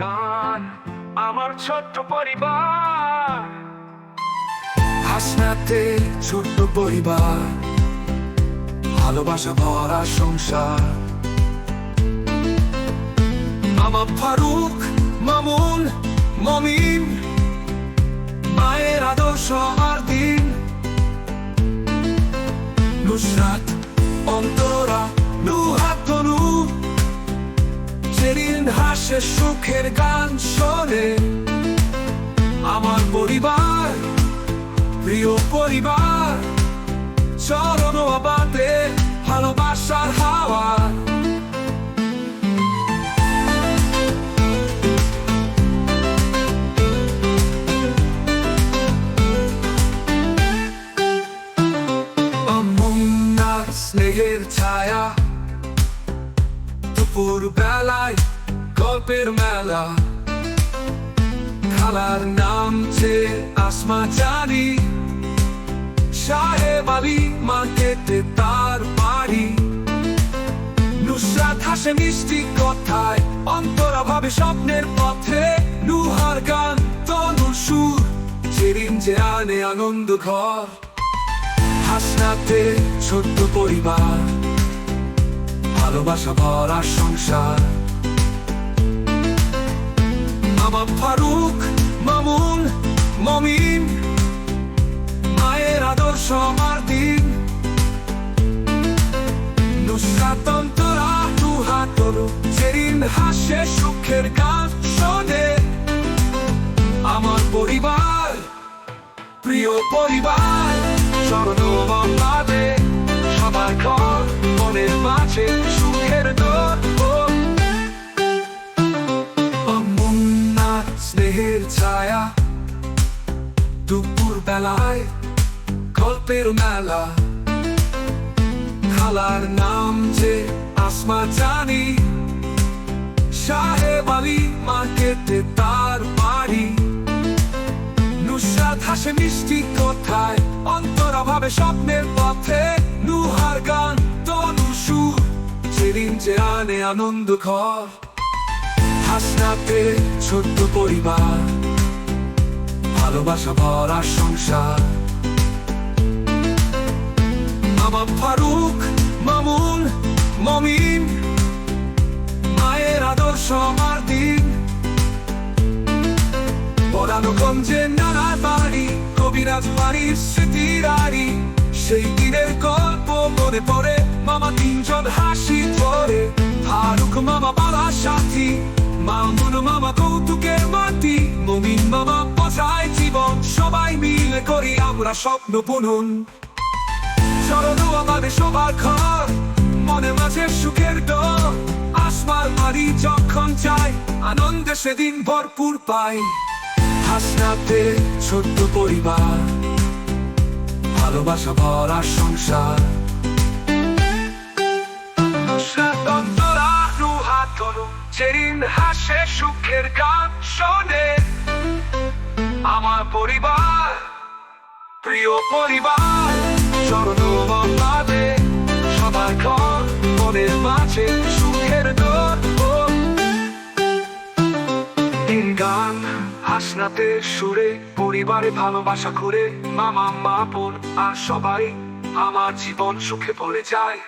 গান আমার ছোট্ট পরিবার, হাসনাতে ছোট্ট পরিবার, ভালোবাসা ভরা সংসার। মামা ফারুক, মামুন, মমিন, মায়ের আদর্শ আর দিন, নুসরাত, অন্তরা, নুহাত, তনু, সেদিন হাসে সুখের গান শোনে। আমার পরিবার, প্রিয় পরিবার, চরণ আবাদে ভালোবাসার হাওয়া। স্নেহের ছায়া, দুপুর বেলায় গল্পের মেলা, খালার নাম যে আসমা জানি, সাহেব আলী মার্কেটে তার বাড়ি। নুসরাত হাসে মিষ্টি কথায়, অন্তরা ভাবে স্বপ্নের পথে। নুহার গান, তনুর সুর, সেদিন যে আনে আনন্দ ঘর। হাসনাতে ছোট্ট পরিবার, ভালোবাসা ভরা সংসার। মামা ফারুক, মামুন, মমিন, মায়ের আদর্শ আমার দিন, নুসরাত, অন্তরা, নুহাত, তনু, সেদিন হাসে সুখের গান শোনে। আমার পরিবার, প্রিয় পরিবার, চরণ বাদে সবার ঘর, মনের মাঝে সুখের দোল। স্নেহের ছায়া, দুপুর বেলায় গল্পের মেলা, খালার নাম যে আসমা জানি, সাহেব আলী মার্কেটে তার বাড়ি। নুসরাত হাসে মিষ্টি কথায়, অন্তরা ভাবে স্বপ্নের পথে। নুহার গান, তনুর সুর, সেদিন যে আনে আনন্দ ঘর। হাসনাতে ছোট্ট পরিবার, ভালোবাসা ভরা সংসার। মামা ফারুক, মামুন, মমিন, মায়ের আদর্শ আমার দিন, পরাণগঞ্জে নানা বাড়ি, কবিরাজ বাড়ির স্মৃতির আড়ি। সেই দিনের গল্প মনে পড়ে, মামা তিনজন হাসি ধরে। ফারুক মামা বাবার সাথী, মামুন মামা কৌতুকের মাটি, মমিন মামা বোঝায় জীবন। সবাই মিলে করি আমরা স্বপ্ন বুনন, চরণ আমাদের সবার ঘর, মনে মাঝে সুখের ডোর। আসমার বাড়ি যখন যাই, আনন্দে সেদিন ভরপুর পাই। হাসনাতে ছোট্ট পরিবার, ভালোবাসা ভরা সংসার। নুসরাত, অন্তরা, নুহাত, তনু, সেদিন হাসে সুখের গান শোনে। আমার পরিবার, প্রিয় পরিবার, চরণ বাদে সবার ঘর, মনের মাঝে সুখের দোল। গান হাসনাতে সুরে, পরিবারে ভালোবাসা করে। মামা, মা, বোন আর সবাই, আমার জীবন সুখে ভরে যায়।